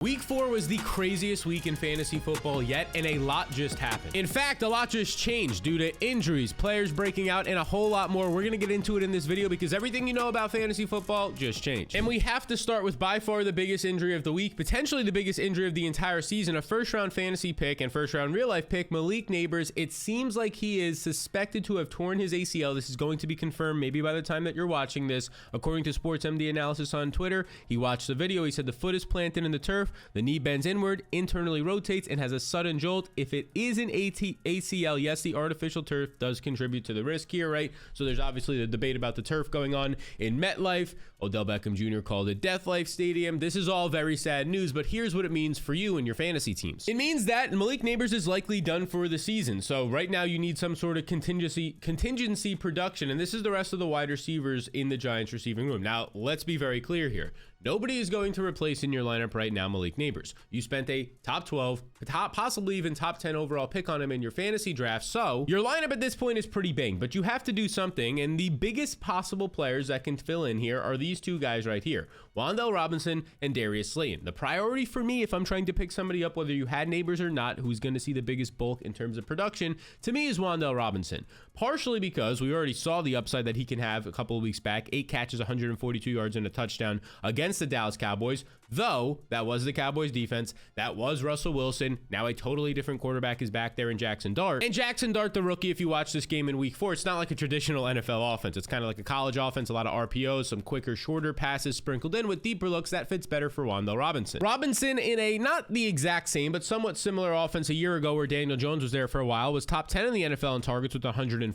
Week 4 was the craziest week in fantasy football yet, and a lot just happened. In fact, a lot just changed due to injuries, players breaking out, and a whole lot more. We're going to get into it in this video because everything you know about fantasy football just changed. And we have to start with by far the biggest injury of the week, potentially the biggest injury of the entire season, a first-round fantasy pick and first-round real-life pick, Malik Nabers. It seems like he is suspected to have torn his ACL. This is going to be confirmed maybe by the time that you're watching this. According to SportsMD Analysis on Twitter, he watched the video. He said the foot is planted in the turf. The knee bends inward, internally rotates, and has a sudden jolt. If it is an ACL, yes, the artificial turf does contribute to the risk here, right? So there's obviously the debate about the turf going on in MetLife. Odell Beckham Jr. called it Death Life Stadium. This is all very sad news, but here's what it means for you and your fantasy teams. It means that Malik Nabers is likely done for the season. So right now you need some sort of contingency production, and this is the rest of the wide receivers in the Giants receiving room. Now, let's be very clear here. Nobody is going to replace in your lineup right now Malik Nabers. You spent a top 12, possibly even top 10 overall pick on him in your fantasy draft, so your lineup at this point is pretty banged, but you have to do something, and the biggest possible players that can fill in here are these two guys right here, Wan'Dale Robinson and Darius Slayton. The priority for me, if I'm trying to pick somebody up, whether you had Nabers or not, who's going to see the biggest bulk in terms of production, to me is Wan'Dale Robinson. Partially because we already saw the upside that he can have a couple of weeks back, 8 catches, 142 yards, and a touchdown against the Dallas Cowboys, though that was the Cowboys defense. That was Russell Wilson. Now a totally different quarterback is back there in Jackson Dart. And Jackson Dart, the rookie, if you watch this game in week 4, it's not like a traditional NFL offense. It's kind of like a college offense, a lot of RPOs, some quicker, shorter passes sprinkled in with deeper looks. That fits better for Wan'Dale Robinson. Robinson in a not the exact same, but somewhat similar offense a year ago where Daniel Jones was there for a while, was top 10 in the NFL in targets with 140.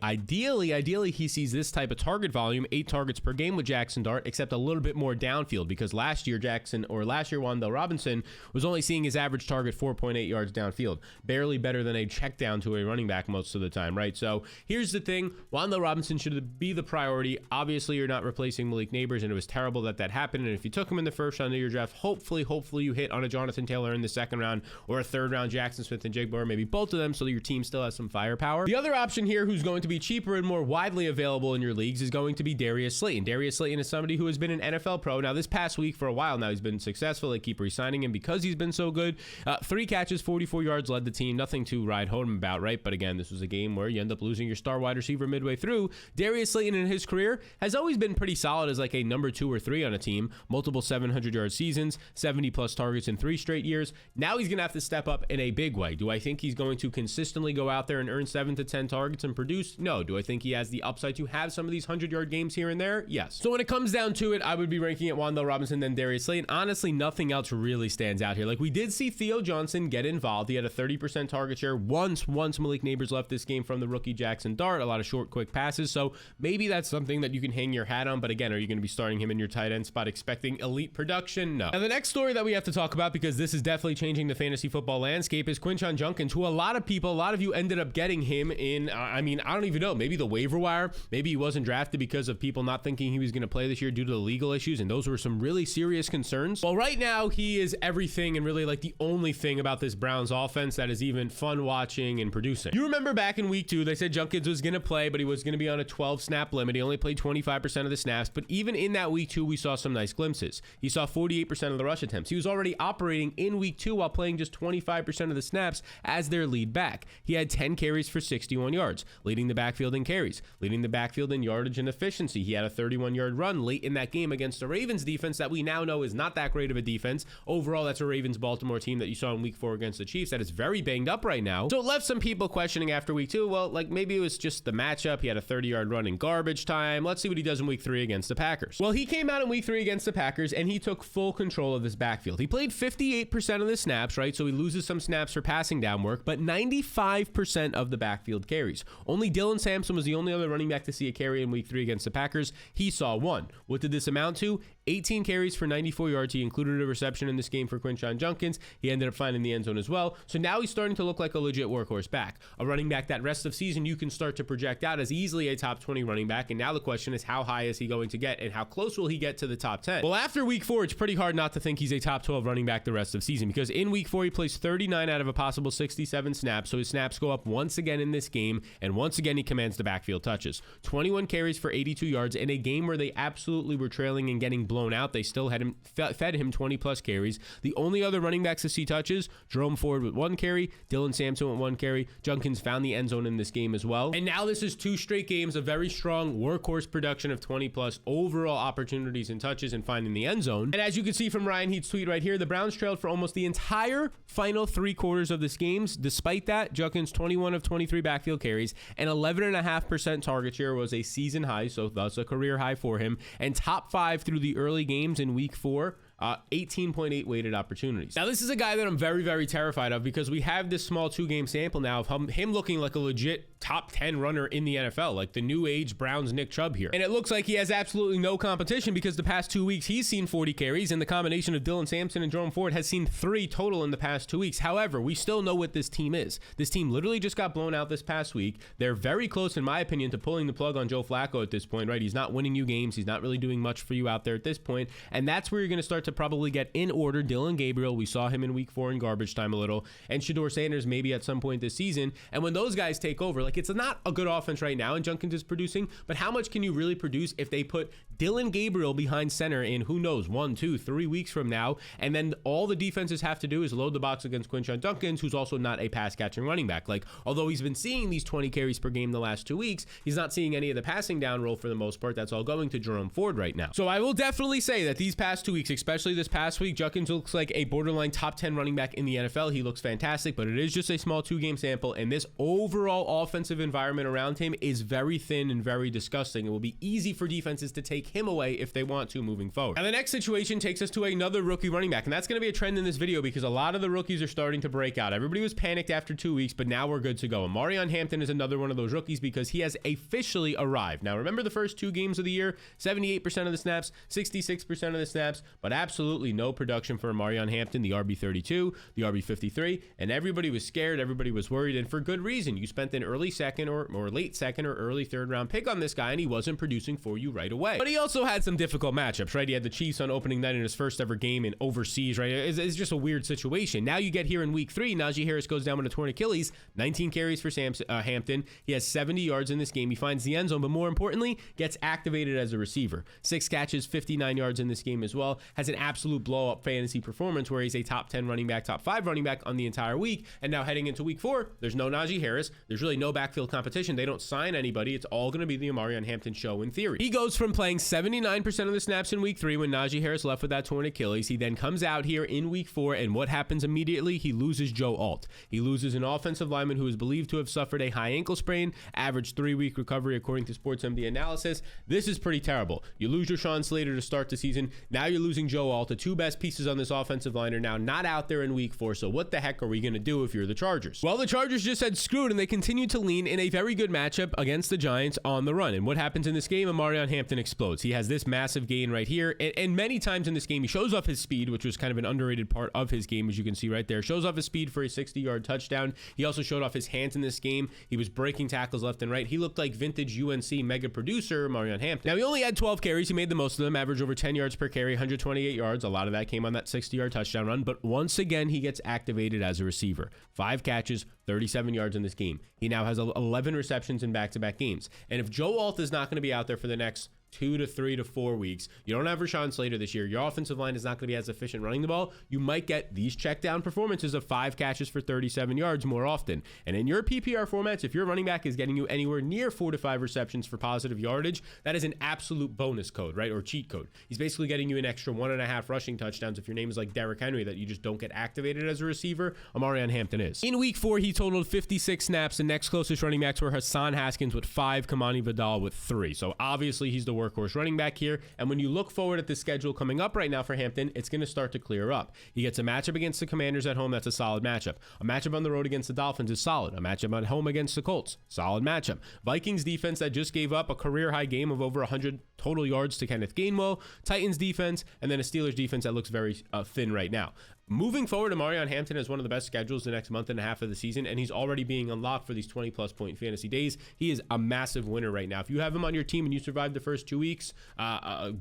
Ideally, he sees this type of target volume, 8 targets per game with Jackson Dart, except a little bit more downfield because last year Wan'Dale Robinson was only seeing his average target 4.8 yards downfield, barely better than a check down to a running back most of the time, right? So here's the thing, Wan'Dale Robinson should be the priority. Obviously, you're not replacing Malik Nabers, and it was terrible that happened, and if you took him in the first round of your draft, hopefully you hit on a Jonathan Taylor in the second round, or a third round Jackson Smith and Jigba, or maybe both of them, so that your team still has some firepower. The other option here, who's going to be cheaper and more widely available in your leagues, is going to be Darius Slayton. Darius Slayton is somebody who has been an NFL pro. Now, this past week, for a while now, he's been successful. They keep re-signing him because he's been so good. 3 catches, 44 yards, led the team. Nothing to ride home about, right? But again, this was a game where you end up losing your star wide receiver midway through. Darius Slayton in his career has always been pretty solid as like a number 2 or 3 on a team. Multiple 700-yard seasons, 70-plus targets in 3 straight years. Now he's going to have to step up in a big way. Do I think he's going to consistently go out there and earn 7 to 10 targets and produce? No. Do I think he has the upside to have some of these 100-yard games here and there? Yes. So when it comes down to it, I would be ranking it Wan'Dale Robinson, then Darius Slayton. Honestly, nothing else really stands out here. Like, we did see Theo Johnson get involved. He had a 30% target share once Malik Nabers left this game from the rookie Jackson Dart. A lot of short, quick passes. So maybe that's something that you can hang your hat on. But again, are you going to be starting him in your tight end spot expecting elite production? No. Now, the next story that we have to talk about, because this is definitely changing the fantasy football landscape, is Quinshon Judkins, who a lot of you ended up getting him in, I don't even know, maybe the waiver wire. Maybe he wasn't drafted because of people not thinking he was going to play this year due to the legal issues, and those were some really serious concerns. Well, right now, he is everything and really like the only thing about this Browns offense that is even fun watching and producing. You remember back in week 2, they said Judkins was going to play, but he was going to be on a 12-snap limit. He only played 25% of the snaps, but even in that week 2, we saw some nice glimpses. He saw 48% of the rush attempts. He was already operating in week 2 while playing just 25% of the snaps as their lead back. He had 10 carries for 61 yards, leading the backfield in carries, leading the backfield in yardage and efficiency. He had a 31-yard run late in that game against the Ravens defense that we now know is not that great of a defense. Overall, that's a Ravens-Baltimore team that you saw in week 4 against the Chiefs that is very banged up right now. So it left some people questioning after week 2, well, like maybe it was just the matchup. He had a 30-yard run in garbage time. Let's see what he does in week 3 against the Packers. Well, he came out in week 3 against the Packers, and he took full control of this backfield. He played 58% of the snaps, right? So he loses some snaps for passing down work, but 95% of the backfield carries. Only Dylan Sampson was the only other running back to see a carry in week 3 against the Packers. He saw 1. What did this amount to? 18 carries for 94 yards. He included a reception in this game for Quinshon Judkins. He ended up finding the end zone as well. So now he's starting to look like a legit workhorse back. A running back that rest of season you can start to project out as easily a top 20 running back. And now the question is, how high is he going to get and how close will he get to the top 10? Well, after week 4, it's pretty hard not to think he's a top 12 running back the rest of season, because in week 4, he plays 39 out of a possible 67 snaps. So his snaps go up once again in this game. And once again, he commands the backfield touches. 21 carries for 82 yards in a game where they absolutely were trailing and getting blown out, they still had fed him 20 plus carries. The only other running backs to see touches, Jerome Ford with 1 carry, Dylan Sampson with 1 carry. Judkins found the end zone in this game as well. And now this is 2 straight games of very strong workhorse production of 20 plus overall opportunities and touches and finding the end zone. And as you can see from Ryan Heat's tweet right here, the Browns trailed for almost the entire final 3 quarters of this games. Despite that, Judkins 21 of 23 backfield carries and 11.5% target share was a season high, so thus a career high for him, and top 5 through the early games in week 4. 18.8 weighted opportunities. Now, this is a guy that I'm very, very terrified of because we have this small 2-game sample now of him looking like a legit top 10 runner in the NFL, like the new age Browns Nick Chubb here. And it looks like he has absolutely no competition because the past 2 weeks he's seen 40 carries, and the combination of Dylan Sampson and Jerome Ford has seen 3 total in the past 2 weeks. However, we still know what this team is. This team literally just got blown out this past week. They're very close, in my opinion, to pulling the plug on Joe Flacco at this point, right? He's not winning you games. He's not really doing much for you out there at this point. And that's where you're going to start to probably get in order Dillon Gabriel. We saw him in week 4 in garbage time a little, and Shedeur Sanders maybe at some point this season. And when those guys take over, like, it's not a good offense right now and Judkins is producing, but how much can you really produce if they put Dillon Gabriel behind center in, who knows, 1, 2, 3 weeks from now, and then all the defenses have to do is load the box against Quinshon Judkins, who's also not a pass catching running back. Like, although he's been seeing these 20 carries per game the last 2 weeks, he's not seeing any of the passing down role for the most part. That's all going to Jerome Ford right now. So I will definitely say that these past 2 weeks, especially this past week, Judkins looks like a borderline top 10 running back in the NFL. He looks fantastic, but it is just a small 2-game sample, and this overall offensive environment around him is very thin and very disgusting. It will be easy for defenses to take him away if they want to moving forward. And the next situation takes us to another rookie running back, and that's going to be a trend in this video because a lot of the rookies are starting to break out. Everybody was panicked after 2 weeks, but now we're good to go. And Marion Hampton is another one of those rookies because he has officially arrived. Now, remember the first 2 games of the year, 78% of the snaps, 66% of the snaps, but absolutely no production for Marion Hampton, the RB32, the RB53, and everybody was scared, everybody was worried, and for good reason. You spent an early second or late second or early 3rd round pick on this guy, and he wasn't producing for you right away. But he also had some difficult matchups, right? He had the Chiefs on opening night in his first ever game in overseas, right? It's just a weird situation. Now you get here in week 3, Najee Harris goes down with a torn Achilles, 19 carries for Hampton. He has 70 yards in this game. He finds the end zone, but more importantly, gets activated as a receiver. 6 catches, 59 yards in this game as well. Has an absolute blow-up fantasy performance where he's a top 10 running back, top 5 running back on the entire week. And now heading into week 4, there's no Najee Harris. There's really no backfield competition. They don't sign anybody. It's all going to be the Marion Hampton show in theory. He goes from playing 79% of the snaps in week 3 when Najee Harris left with that torn Achilles. He then comes out here in week 4, and what happens immediately? He loses Joe Alt. He loses an offensive lineman who is believed to have suffered a high ankle sprain, average 3-week recovery according to SportsMD analysis. This is pretty terrible. You lose Rashawn Slater to start the season. Now you're losing Joe Alt. The 2 best pieces on this offensive line are now not out there in week 4. So what the heck are we going to do if you're the Chargers? Well, the Chargers just said screwed, and they continue to lean in a very good matchup against the Giants on the run. And what happens in this game? Marion Hampton explodes. He has this massive gain right here. And many times in this game, he shows off his speed, which was kind of an underrated part of his game, as you can see right there. Shows off his speed for a 60-yard touchdown. He also showed off his hands in this game. He was breaking tackles left and right. He looked like vintage UNC mega producer Marion Hampton. Now, he only had 12 carries. He made the most of them, averaged over 10 yards per carry, 128 yards. A lot of that came on that 60-yard touchdown run. But once again, he gets activated as a receiver. 5 catches, 37 yards in this game. He now has 11 receptions in back-to-back games. And if Joe Alt is not going to be out there for the next 2 to 3 to 4 weeks. You don't have Rashawn Slater this year. Your offensive line is not going to be as efficient running the ball. You might get these check down performances of 5 catches for 37 yards more often. And in your PPR formats, if your running back is getting you anywhere near 4 to 5 receptions for positive yardage, that is an absolute bonus code, right? Or cheat code. He's basically getting you an extra 1.5 rushing touchdowns if your name is like Derrick Henry that you just don't get activated as a receiver. Marion Hampton is. In week 4, he totaled 56 snaps. The next closest running backs were Hassan Haskins with 5, Kamani Vidal with 3. So obviously he's the workhorse running back here. And when you look forward at the schedule coming up right now for Hampton, it's going to start to clear up. He gets a matchup against the Commanders at home. That's a solid matchup. A matchup on the road against the Dolphins is solid. A matchup at home against the Colts, solid matchup. Vikings defense that just gave up a career high game of over 100 total yards to Kenneth Gainwell. Titans defense, and then a Steelers defense that looks very thin right now. moving forward, Omarion Hampton has one of the best schedules the next month and a half of the season, and he's already being unlocked for these 20+ point fantasy days. He is a massive winner right now. If you have him on your team and you survived the first 2 weeks,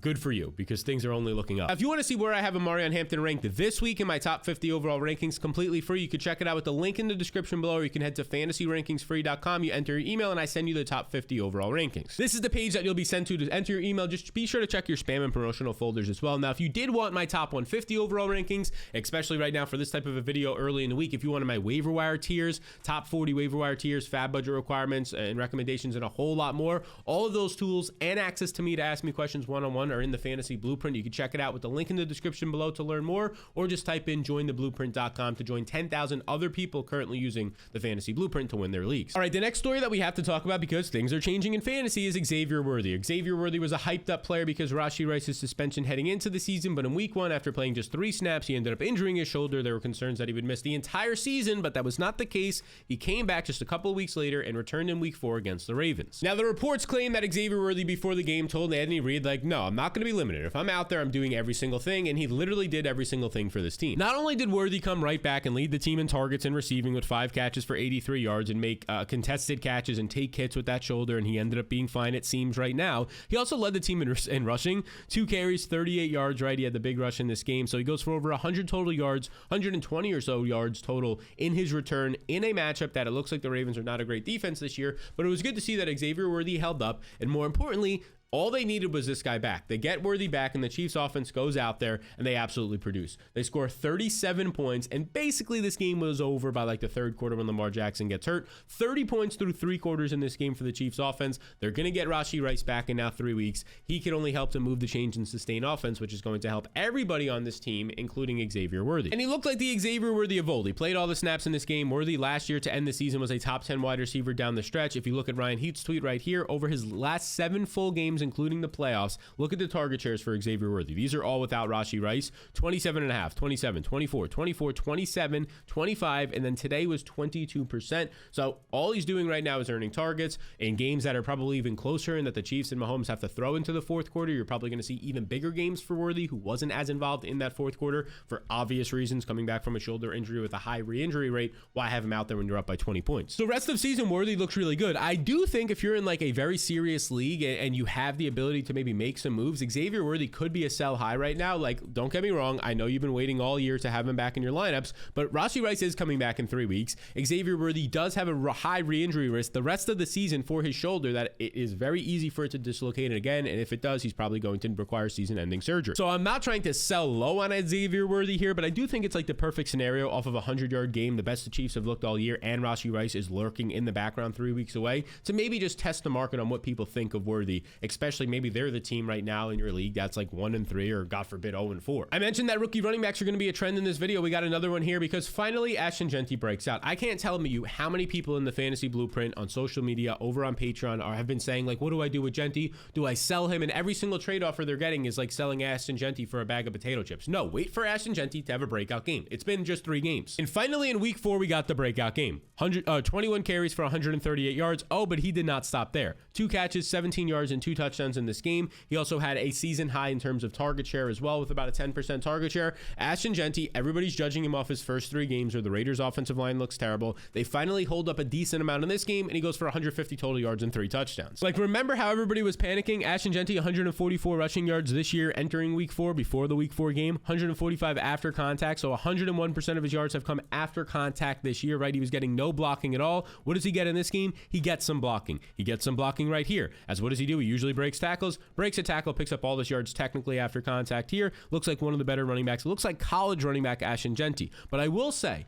good for you, because things are only looking up. Now, if you want to see where I have Omarion Hampton ranked this week in my top 50 overall rankings, completely free, you can check it out with the link in the description below, or you can head to fantasyrankingsfree.com. You enter your email, and I send you the top 50 overall rankings. This is the page that you'll be sent to enter your email. Just be sure to check your spam and promotional folders as well. Now, if you did want my top 150 overall rankings, especially right now for this type of a video early in the week, if you wanted my waiver wire tiers, top 40 waiver wire tiers, fab budget requirements and recommendations, and a whole lot more, all of those tools and access to me to ask me questions one-on-one are in the Fantasy Blueprint. You can check it out with the link in the description below to learn more, or just type in jointheblueprint.com to join 10,000 other people currently using the Fantasy Blueprint to win their leagues. All right, the next story that we have to talk about, because things are changing in fantasy, is Xavier Worthy. Xavier Worthy was a hyped up player because Rashee Rice's suspension heading into the season, but in week 1, after playing just 3 snaps, he ended up injuring his shoulder. There were concerns that he would miss the entire season, but that was not the case. He came back just a couple of weeks later and returned in week 4 against the Ravens. Now, the reports claim that Xavier Worthy before the game told Anthony Reid, like, no, I'm not going to be limited. If I'm out there, I'm doing every single thing, and he literally did every single thing for this team. Not only did Worthy come right back and lead the team in targets and receiving with 5 catches for 83 yards and make contested catches and take hits with that shoulder, and he ended up being fine, it seems, right now. He also led the team in rushing. 2 carries, 38 yards, right? He had the big rush in this game, so he goes for over 100 total yards, 120 or so yards total in his return in a matchup that it looks like the Ravens are not a great defense this year, but it was good to see that Xavier Worthy held up, and more importantly, all they needed was this guy back. They get Worthy back, and the Chiefs offense goes out there, and they absolutely produce. They score 37 points, and basically this game was over by like the 3rd quarter when Lamar Jackson gets hurt. 30 points through 3 quarters in this game for the Chiefs offense. They're going to get Rashee Rice back in now 3 weeks. He can only help to move the change and sustain offense, which is going to help everybody on this team, including Xavier Worthy. And he looked like the Xavier Worthy of old. He played all the snaps in this game. Worthy last year to end the season was a top 10 wide receiver down the stretch. If you look at Ryan Heat's tweet right here, over his last 7 full games, including the playoffs, look at the target shares for Xavier Worthy. These are all without Rashee Rice. 27.5, 27, 24, 24, 27, 25, and then today was 22%. So all he's doing right now is earning targets in games that are probably even closer and that the Chiefs and Mahomes have to throw into the 4th quarter. You're probably going to see even bigger games for Worthy, who wasn't as involved in that 4th quarter for obvious reasons, coming back from a shoulder injury with a high re-injury rate. Why have him out there when you're up by 20 points? So rest of season, Worthy looks really good. I do think if you're in like a very serious league and you have the ability to maybe make some moves, Xavier Worthy could be a sell high right now. Like, don't get me wrong, I know you've been waiting all year to have him back in your lineups, but Rashee Rice is coming back in 3 weeks. Xavier Worthy does have a high re-injury risk the rest of the season for his shoulder that it is very easy for it to dislocate it again, and if it does, he's probably going to require season-ending surgery. So I'm not trying to sell low on Xavier Worthy here, but I do think it's like the perfect scenario off of a 100-yard game, the best the Chiefs have looked all year, and Rashee Rice is lurking in the background 3 weeks away, to maybe just test the market on what people think of Worthy, especially maybe they're the team right now in your league that's like 1-3 or God forbid 0-4. I mentioned that rookie running backs are going to be a trend in this video. We got another one here because finally Ashton Jeanty breaks out. I can't tell you how many people in the Fantasy Blueprint on social media, over on Patreon, have been saying like, what do I do with Jeanty? Do I sell him? And every single trade offer they're getting is like selling Ashton Jeanty for a bag of potato chips. No, wait for Ashton Jeanty to have a breakout game. It's been just 3 games. And finally in week 4, we got the breakout game. 21 carries for 138 yards. Oh, but he did not stop there. 2 catches, 17 yards, and 2 touchdowns in this game. He also had a season high in terms of target share as well, with about a 10% target share. Ashton Jeanty, everybody's judging him off his first 3 games where the Raiders offensive line looks terrible. They finally hold up a decent amount in this game, and he goes for 150 total yards and 3 touchdowns. Like, remember how everybody was panicking? Ashton Jeanty, 144 rushing yards this year entering week 4 before the week 4 game, 145 after contact. So 101% of his yards have come after contact this year, right? He was getting no blocking at all. What does he get in this game? He gets some blocking. He gets some blocking right here. As what does he do? He usually breaks tackles, breaks a tackle, picks up all his yards technically after contact here. Looks like one of the better running backs. It looks like college running back Ashton Jeanty. But I will say,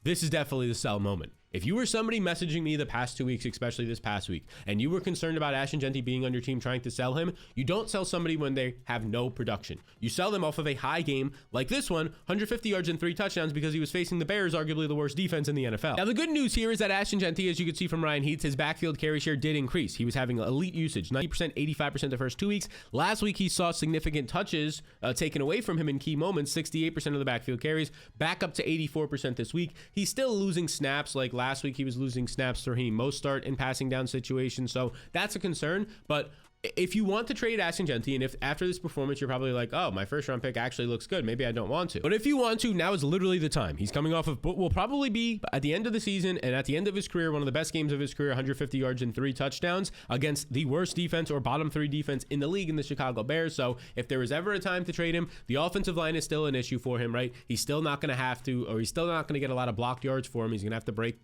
this is definitely the sell moment. If you were somebody messaging me the past 2 weeks, especially this past week, and you were concerned about Ashton Jeanty being on your team trying to sell him, you don't sell somebody when they have no production. You sell them off of a high game like this one, 150 yards and 3 touchdowns, because he was facing the Bears, arguably the worst defense in the NFL. Now, the good news here is that Ashton Jeanty, as you can see from Ryan Heath, his backfield carry share did increase. He was having elite usage, 90%, 85% the first 2 weeks. Last week, he saw significant touches taken away from him in key moments, 68% of the backfield carries, back up to 84% this week. He's still losing snaps. Like last week, he was losing snaps to Raheem Mostert in passing down situations. So that's a concern. But if you want to trade Ashton Jeanty, and if after this performance you're probably like, oh, my first round pick actually looks good, maybe I don't want to. But if you want to, now is literally the time. He's coming off of what will probably be at the end of the season and at the end of his career, one of the best games of his career, 150 yards and 3 touchdowns against the worst defense or bottom 3 defense in the league in the Chicago Bears. So if there was ever a time to trade him, the offensive line is still an issue for him, right? He's still not going to have to, or he's still not going to get a lot of blocked yards for him. He's going to have to break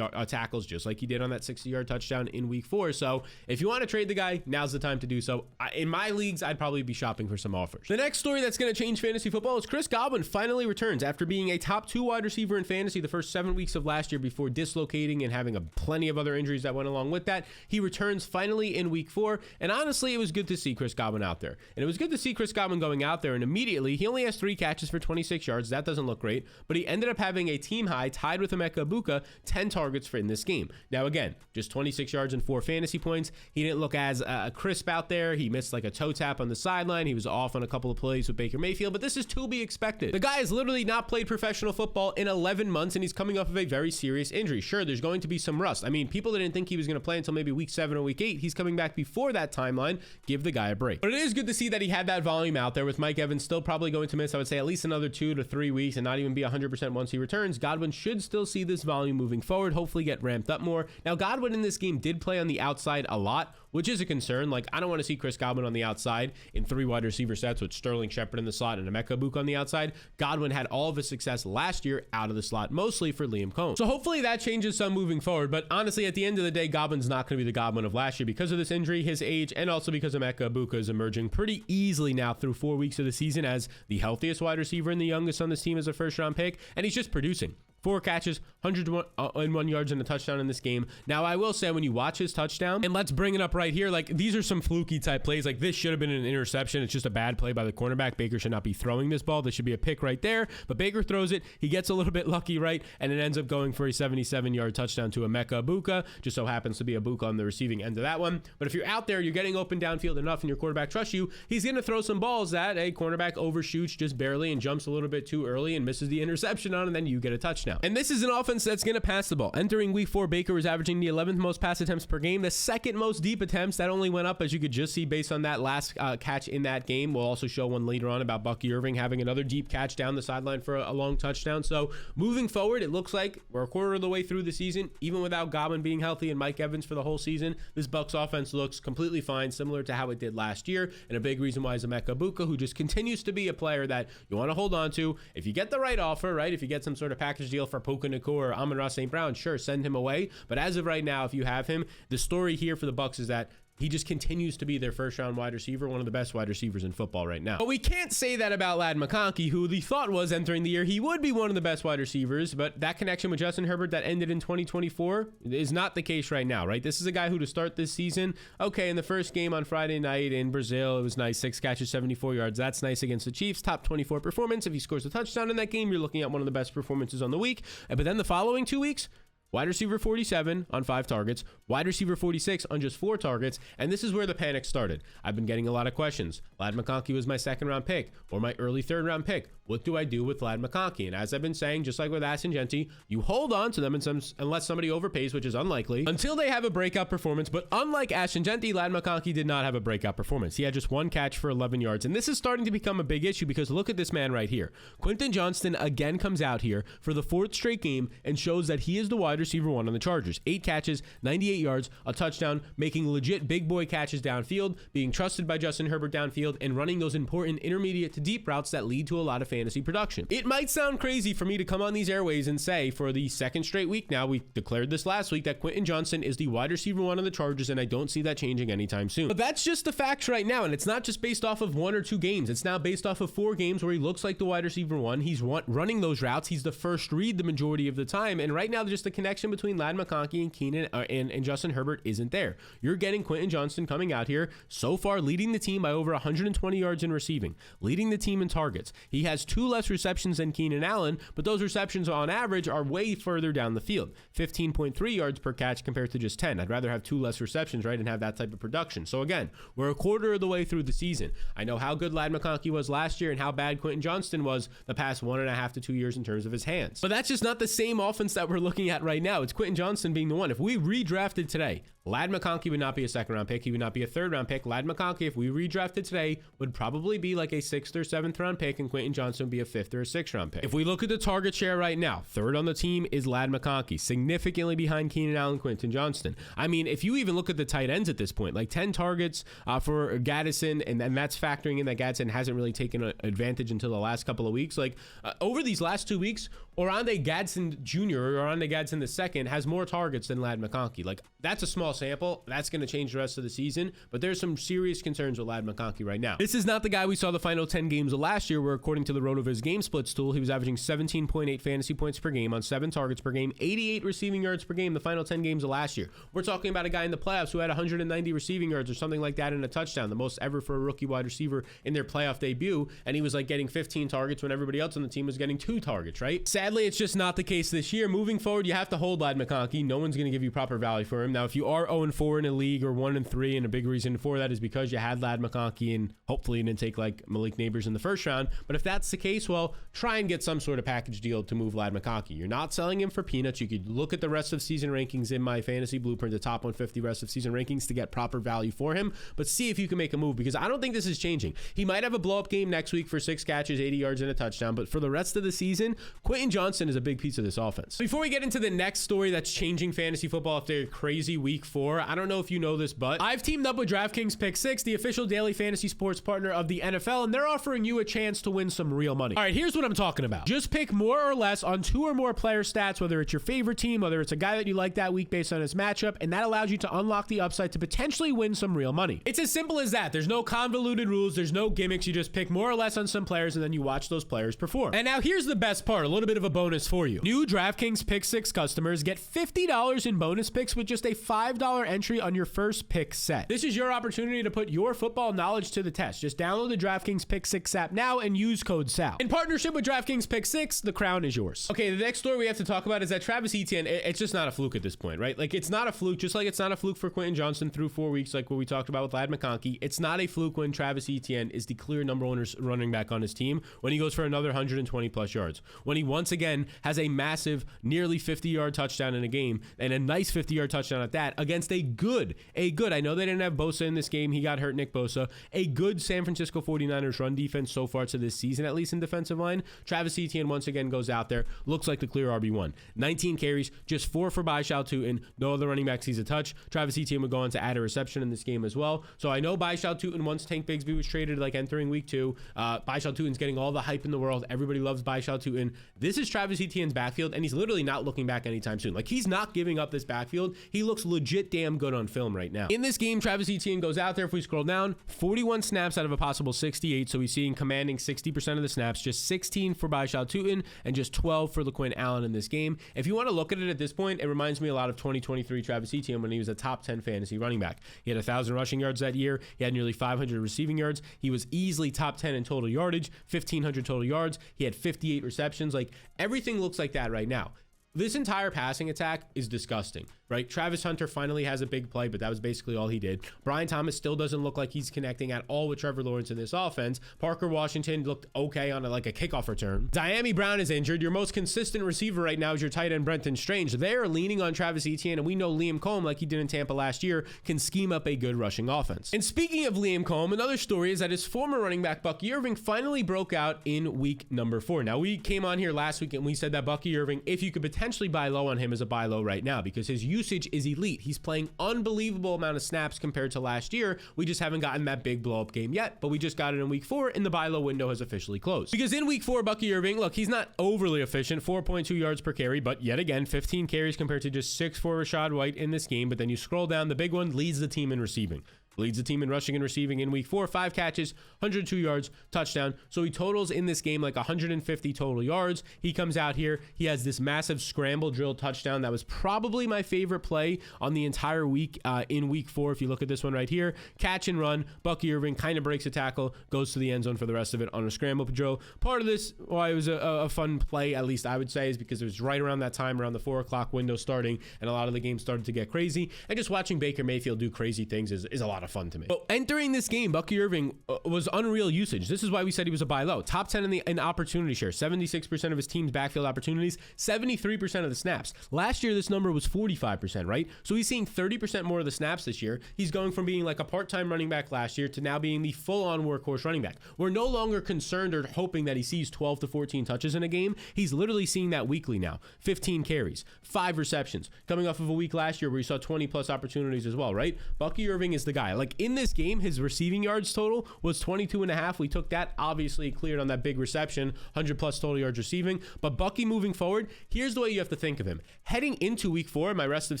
tackles just like he did on that 60-yard touchdown in week 4. So if you want to trade the guy, now's the time to do so. In my leagues, I'd probably be shopping for some offers. The next story that's going to change fantasy football is Chris Godwin finally returns after being a top 2 wide receiver in fantasy the first 7 weeks of last year before dislocating and having plenty of other injuries that went along with that. He returns finally in week 4, and honestly, it was good to see Chris Godwin out there. And it was good to see Chris Godwin going out there, and immediately, he only has 3 catches for 26 yards. That doesn't look great, but he ended up having a team high, tied with Emeka Egbuka, 10 targets in this game. Now again, just 26 yards and 4 fantasy points. He didn't look as crisp out there. He missed like a toe tap on the sideline. He was off on a couple of plays with Baker Mayfield, but this is to be expected. The guy has literally not played professional football in 11 months, and he's coming off of a very serious injury. Sure, there's going to be some rust. I mean, people didn't think he was going to play until maybe week 7 or week 8. He's coming back before that timeline. Give the guy a break. But it is good to see that he had that volume out there with Mike Evans still probably going to miss, I would say, at least another 2 to 3 weeks and not even be 100% once he returns. Godwin should still see this volume moving forward, hopefully get ramped up more. Now, Godwin in this game did play on the outside a lot, which is a concern. Like, I don't want to see Chris Godwin on the outside in 3 wide receiver sets with Sterling Shepard in the slot and Emeka Egbuka on the outside. Godwin had all of his success last year out of the slot, mostly for Liam Cohen. So hopefully that changes some moving forward. But honestly, at the end of the day, Godwin's not going to be the Godwin of last year because of this injury, his age, and also because Emeka Egbuka is emerging pretty easily now through 4 weeks of the season as the healthiest wide receiver and the youngest on this team as a first-round pick, and he's just producing. 4 catches, 101 yards and a touchdown in this game. Now, I will say when you watch his touchdown, and let's bring it up right here, like these are some fluky type plays. Like this should have been an interception. It's just a bad play by the cornerback. Baker should not be throwing this ball. This should be a pick right there, but Baker throws it. He gets a little bit lucky, right? And it ends up going for a 77-yard touchdown to Emeka Egbuka. Just so happens to be Egbuka on the receiving end of that one. But if you're out there, you're getting open downfield enough and your quarterback trusts you, he's going to throw some balls that a cornerback overshoots just barely and jumps a little bit too early and misses the interception on, and then you get a touchdown. And this is an offense that's going to pass the ball. Entering week 4, Baker was averaging the 11th most pass attempts per game, the 2nd most deep attempts. That only went up, as you could just see, based on that last catch in that game. We'll also show one later on about Bucky Irving having another deep catch down the sideline for a long touchdown. So moving forward, it looks like we're a quarter of the way through the season, even without Godwin being healthy and Mike Evans for the whole season. This Bucs offense looks completely fine, similar to how it did last year, and a big reason why is Emeka Egbuka, who just continues to be a player that you want to hold on to. If you get the right offer, right, if you get some sort of package deal for Puka Nacua or Amon-Ra St. Brown, sure, send him away. But as of right now, if you have him, the story here for the Bucs is that he just continues to be their first-round wide receiver, one of the best wide receivers in football right now. But we can't say that about Ladd McConkey, who the thought was entering the year he would be one of the best wide receivers, but that connection with Justin Herbert that ended in 2024 is not the case right now, right? This is a guy who, to start this season, okay, in the first game on Friday night in Brazil, it was nice, 6 catches, 74 yards. That's nice against the Chiefs, top 24 performance. If he scores a touchdown in that game, you're looking at one of the best performances on the week. But then the following 2 weeks, wide receiver 47 on 5 targets, wide receiver 46 on just 4 targets, and this is where the panic started. I've been getting a lot of questions. Ladd McConkey was my 2nd-round pick or my early 3rd-round pick. What do I do with Ladd McConkey? And as I've been saying, just like with Ashton Jeanty, you hold on to them unless somebody overpays, which is unlikely, until they have a breakout performance. But unlike Ashton Jeanty, Ladd McConkey did not have a breakout performance. He had just 1 catch for 11 yards, and this is starting to become a big issue because look at this man right here. Quentin Johnston again comes out here for the 4th straight game and shows that he is the wide receiver 1 on the Chargers. 8 catches, 98 yards, a touchdown, making legit big boy catches downfield, being trusted by Justin Herbert downfield, and running those important intermediate to deep routes that lead to a lot of fantasy production. It might sound crazy for me to come on these airways and say for the 2nd straight week now, we declared this last week, that Quentin Johnston is the wide receiver 1 on the Chargers, and I don't see that changing anytime soon. But that's just the facts right now, and it's not just based off of 1 or 2 games. It's now based off of 4 games where he looks like the wide receiver 1. He's running those routes. He's the first read the majority of the time, and right now just the connection between Ladd McConkey and Keenan and Justin Herbert isn't there. You're getting Quentin Johnston coming out here so far leading the team by over 120 yards in receiving, leading the team in targets. He has 2 less receptions than Keenan Allen, but those receptions on average are way further down the field. 15.3 yards per catch compared to just 10. I'd rather have 2 less receptions, right, and have that type of production. So again, we're a quarter of the way through the season. I know how good Ladd McConkey was last year and how bad Quentin Johnston was the past 1.5 to 2 years in terms of his hands. But that's just not the same offense that we're looking at right now. It's Quentin Johnston being the one. If we redrafted today, Ladd McConkey would not be a second-round pick. He would not be a third-round pick. Ladd McConkey, if we redrafted today, would probably be like a 6th or 7th-round pick, and Quentin Johnston would be a 5th or a 6th-round pick. If we look at the target share right now, third on the team is Ladd McConkey, significantly behind Keenan Allen, Quentin Johnston. I mean, if you even look at the tight ends at this point, like 10 targets for Gaddison, and that's factoring in that Gaddison hasn't really taken advantage until the last couple of weeks. Like, over these last 2 weeks, Oronde Gadsden Jr. or Oronde Gadsden II has more targets than Ladd McConkey. Like, that's a small sample. That's going to change the rest of the season, but there's some serious concerns with Ladd McConkey right now. This is not the guy we saw the final 10 games of last year, where according to the RotoViz game splits tool, he was averaging 17.8 fantasy points per game on 7 targets per game, 88 receiving yards per game the final 10 games of last year. We're talking about a guy in the playoffs who had 190 receiving yards or something like that in a touchdown, the most ever for a rookie wide receiver in their playoff debut, and he was like getting 15 targets when everybody else on the team was getting 2 targets, right? Sadly, it's just not the case this year. Moving forward, you have to hold Ladd McConkey. No one's going to give you proper value for him. Now, if you are 0-4 in a league or 1-3, and a big reason for that is because you had Ladd McConkey and hopefully you didn't take like Malik Neighbors in the first round. But if that's the case, well, try and get some sort of package deal to move Ladd McConkey. You're not selling him for peanuts. You could look at the rest of season rankings in my fantasy blueprint, the top 150 rest of season rankings, to get proper value for him. But see if you can make a move, because I don't think this is changing. He might have a blow up game next week for 6 catches, 80 yards, and a touchdown. But for the rest of the season, Quentin Johnston is a big piece of this offense. Before we get into the next story that's changing fantasy football after a crazy week 4, I don't know if you know this, but I've teamed up with DraftKings Pick 6, the official daily fantasy sports partner of the NFL, and they're offering you a chance to win some real money. All right, here's what I'm talking about. Just pick more or less on 2 or more player stats, whether it's your favorite team, whether it's a guy that you like that week based on his matchup, and that allows you to unlock the upside to potentially win some real money. It's as simple as that. There's no convoluted rules. There's no gimmicks. You just pick more or less on some players, and then you watch those players perform. And now here's the best part, a little bit of a bonus for you. New DraftKings Pick 6 customers get $50 in bonus picks with just a $5 entry on your first pick set. This is your opportunity to put your football knowledge to the test. Just download the DraftKings Pick 6 app now and use code SAL. In partnership with DraftKings Pick 6, the crown is yours. Okay, the next story we have to talk about is that Travis Etienne, it's just not a fluke at this point, right? Like, it's not a fluke, just like it's not a fluke for Quentin Johnston through 4 weeks, like what we talked about with Ladd McConkey. It's not a fluke when Travis Etienne is the clear number 1 running back on his team, when he goes for another 120 plus yards, when he once again has a massive, nearly 50-yard touchdown in a game, and a nice 50-yard touchdown at that, against a good, I know they didn't have Bosa in this game, he got hurt, Nick Bosa, a good San Francisco 49ers run defense so far to this season, at least in defensive line. Travis Etienne once again goes out there, looks like the clear RB1. 19 carries, just 4 for Baishal Tootin, no other running back sees a touch. Travis Etienne would go on to add a reception in this game as well. So I know Baishal Tootin, once Tank Bigsby was traded like entering week 2, Baishal Tootin's getting all the hype in the world. Everybody loves Baishal Tootin. This is Travis Etienne's backfield, and he's literally not looking back anytime soon. Like, he's not giving up this backfield. He looks legit damn good on film right now. In this game, Travis Etienne goes out there, if we scroll down, 41 snaps out of a possible 68, so he's seeing commanding 60% of the snaps, just 16 for Baishal Tootin, and just 12 for LaQuinn Allen in this game. If you want to look at it at this point, it reminds me a lot of 2023 Travis Etienne when he was a top 10 fantasy running back. He had 1,000 rushing yards that year. He had nearly 500 receiving yards. He was easily top 10 in total yardage, 1,500 total yards. He had 58 receptions. Like, everything looks like that right now. This entire passing attack is disgusting, right? Travis Hunter finally has a big play, but that was basically all he did. Brian Thomas still doesn't look like he's connecting at all with Trevor Lawrence in this offense. Parker Washington looked okay on a kickoff return. Diami Brown is injured. Your most consistent receiver right now is your tight end Brenton Strange. They're leaning on Travis Etienne, and we know Liam Cohen, like he did in Tampa last year, can scheme up a good rushing offense. And speaking of Liam Cohen, another story is that his former running back Bucky Irving finally broke out in week number 4. Now, we came on here last week and we said that Bucky Irving, if you could potentially buy low on him, is a buy low right now because his usage is elite. He's playing unbelievable amount of snaps compared to last year. We just haven't gotten that big blow up game yet, but we just got it in week 4 and the buy low window has officially closed. Because in week 4, Bucky Irving, look, he's not overly efficient, 4.2 yards per carry, but yet again, 15 carries compared to just 6 for Rachaad White in this game. But then you scroll down, the big one leads the team in receiving. Leads the team in rushing and receiving in week 4, 5 catches, 102 yards, touchdown. So he totals in this game like 150 total yards. He comes out here. He has this massive scramble drill touchdown. That was probably my favorite play on the entire week in week 4. If you look at this one right here, catch and run. Bucky Irving kind of breaks a tackle, goes to the end zone for the rest of it on a scramble drill. Part of this, why it was a fun play, at least I would say, is because it was right around that time, around the 4 o'clock window starting, and a lot of the games started to get crazy. And just watching Baker Mayfield do crazy things is a lot lot of fun to me. But entering this game, Bucky Irving was unreal usage. This is why we said he was a buy low. Top 10 in opportunity share, 76% of his team's backfield opportunities, 73% of the snaps. Last year, this number was 45%, right? So he's seeing 30% more of the snaps this year. He's going from being like a part-time running back last year to now being the full-on workhorse running back. We're no longer concerned or hoping that he sees 12 to 14 touches in a game. He's literally seeing that weekly now. 15 carries, 5 receptions, coming off of a week last year where he saw 20 plus opportunities as well, right? Bucky Irving is the guy. Like in this game, his receiving yards total was 22.5. We took that, obviously cleared on that big reception, 100 plus total yards receiving. But Bucky moving forward, here's the way you have to think of him. Heading into week 4, my rest of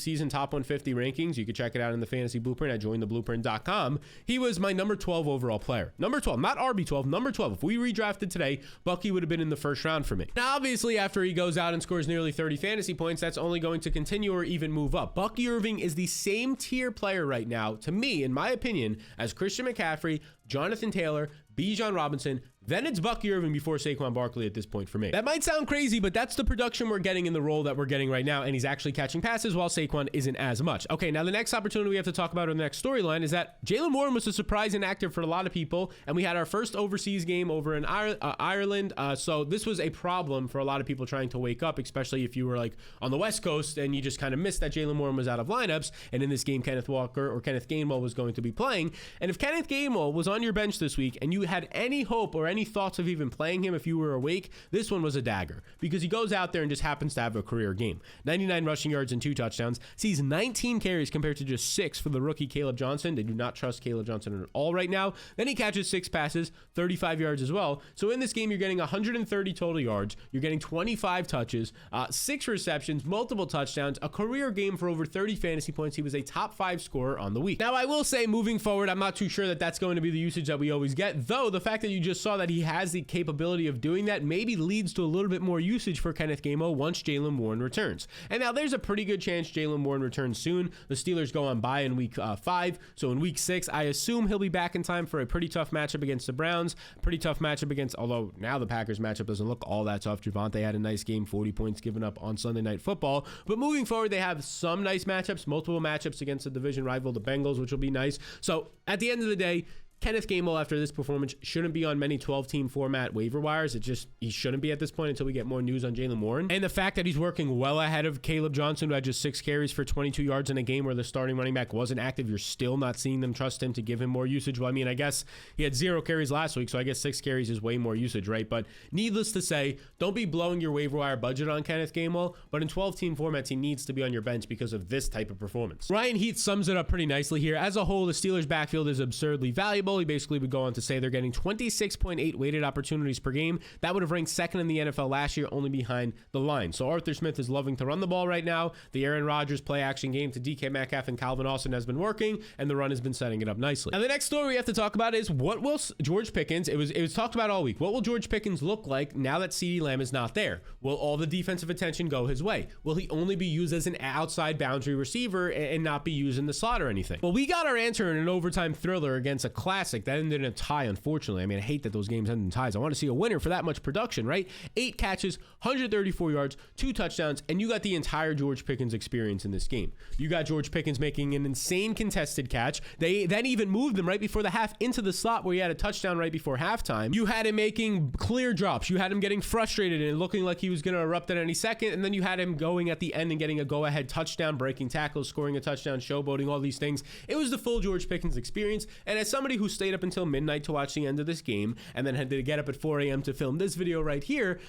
season top 150 rankings, you can check it out in the Fantasy Blueprint at jointheblueprint.com. He was my number 12 overall player. Number 12, not RB12, number 12. If we redrafted today, Bucky would have been in the first round for me. Now, obviously, after he goes out and scores nearly 30 fantasy points, that's only going to continue or even move up. Bucky Irving is the same tier player right now, to me, in my opinion, as Christian McCaffrey, Jonathan Taylor, Bijan Robinson. Then it's Bucky Irving before Saquon Barkley at this point for me. That might sound crazy, but that's the production we're getting in the role that we're getting right now, and he's actually catching passes while Saquon isn't as much. Okay, now the next opportunity we have to talk about in the next storyline is that Jaylen Warren was a surprise inactive for a lot of people, and we had our first overseas game over in Ireland, so this was a problem for a lot of people trying to wake up, especially if you were like on the West Coast and you just kind of missed that Jaylen Warren was out of lineups, and in this game Kenneth Walker or Kenneth Gainwell was going to be playing. And if Kenneth Gainwell was on your bench this week and you had any hope or any thoughts of even playing him if you were awake, this one was a dagger because he goes out there and just happens to have a career game. 99 rushing yards and 2 touchdowns, sees 19 carries compared to just 6 for the rookie Caleb Johnson. They do not trust Caleb Johnson at all right now. Then he catches 6 passes, 35 yards as well. So in this game, you're getting 130 total yards. You're getting 25 touches, 6 receptions, multiple touchdowns, a career game for over 30 fantasy points. He was a top 5 scorer on the week. Now, I will say moving forward, I'm not too sure that that's going to be the usage that we always get, though the fact that you just saw that he has the capability of doing that maybe leads to a little bit more usage for Kenneth Gainwell once Jaylen Warren returns. And now there's a pretty good chance Jaylen Warren returns soon. The Steelers go on bye in week 5, so in week 6, I assume he'll be back in time for a pretty tough matchup against the Browns. Pretty tough matchup against, although now the Packers matchup doesn't look all that tough. Javonte had a nice game, 40 points given up on Sunday Night Football. But moving forward, they have some nice matchups, multiple matchups against the division rival, the Bengals, which will be nice. So at the end of the day, Kenneth Gainwell, after this performance, shouldn't be on many 12-team format waiver wires. He shouldn't be at this point until we get more news on Jaylen Warren. And the fact that he's working well ahead of Caleb Johnson, who had just 6 carries for 22 yards in a game where the starting running back wasn't active, you're still not seeing them trust him to give him more usage. Well, I mean, I guess he had 0 carries last week, so I guess 6 carries is way more usage, right? But needless to say, don't be blowing your waiver wire budget on Kenneth Gainwell, but in 12-team formats, he needs to be on your bench because of this type of performance. Ryan Heath sums it up pretty nicely here. As a whole, the Steelers' backfield is absurdly valuable. He basically would go on to say they're getting 26.8 weighted opportunities per game. That would have ranked second in the NFL last year, only behind the line. So Arthur Smith is loving to run the ball right now. The Aaron Rodgers play action game to DK Metcalf and Calvin Austin has been working, and the run has been setting it up nicely. Now, the next story we have to talk about is what will George Pickens, it was talked about all week, what will George Pickens look like now that CeeDee Lamb is not there? Will all the defensive attention go his way? Will he only be used as an outside boundary receiver and not be used in the slot or anything? Well, we got our answer in an overtime thriller against a classic that ended in a tie, unfortunately. I mean, I hate that those games end in ties. I want to see a winner for that much production, right? 8 catches, 134 yards, 2 touchdowns, and you got the entire George Pickens experience in this game. You got George Pickens making an insane contested catch. They then even moved him right before the half into the slot where he had a touchdown right before halftime. You had him making clear drops. You had him getting frustrated and looking like he was going to erupt at any second, and then you had him going at the end and getting a go-ahead touchdown, breaking tackles, scoring a touchdown, showboating, all these things. It was the full George Pickens experience, and as somebody who stayed up until midnight to watch the end of this game and then had to get up at 4 a.m. to film this video right here,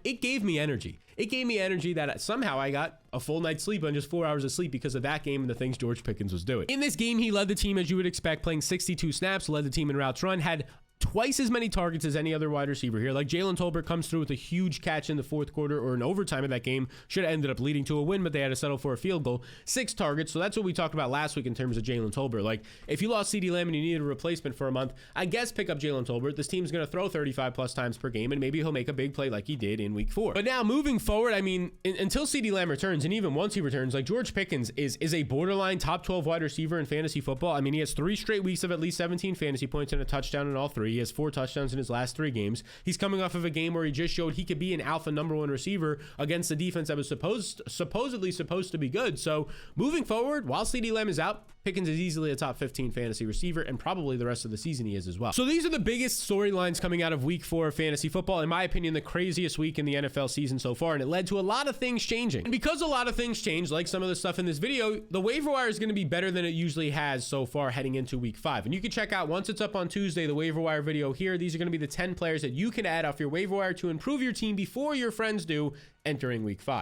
it gave me energy. It gave me energy that somehow I got a full night's sleep on just 4 hours of sleep because of that game and the things George Pickens was doing. In this game, he led the team as you would expect, playing 62 snaps, led the team in routes run, had twice as many targets as any other wide receiver here. Like Jalen Tolbert comes through with a huge catch in the fourth quarter or in overtime of that game. Should have ended up leading to a win, but they had to settle for a field goal. 6 targets. So that's what we talked about last week in terms of Jalen Tolbert. Like if you lost CeeDee Lamb and you needed a replacement for a month, I guess pick up Jalen Tolbert. This team's going to throw 35 plus times per game and maybe he'll make a big play like he did in week 4. But now moving forward, I mean, until CeeDee Lamb returns, and even once he returns, like George Pickens is a borderline top 12 wide receiver in fantasy football. I mean, he has 3 straight weeks of at least 17 fantasy points and a touchdown in all 3. He has 4 touchdowns in his last 3 games. He's coming off of a game where he just showed he could be an alpha number 1 receiver against a defense that was supposedly supposed to be good. So moving forward, while CeeDee Lamb is out, Pickens is easily a top 15 fantasy receiver, and probably the rest of the season he is as well. So these are the biggest storylines coming out of week 4 of fantasy football. In my opinion, the craziest week in the NFL season so far, and it led to a lot of things changing. And because a lot of things changed, like some of the stuff in this video, the waiver wire is going to be better than it usually has so far heading into week 5. And you can check out, once it's up on Tuesday, the waiver wire video here. These are going to be the 10 players that you can add off your waiver wire to improve your team before your friends do entering week 5.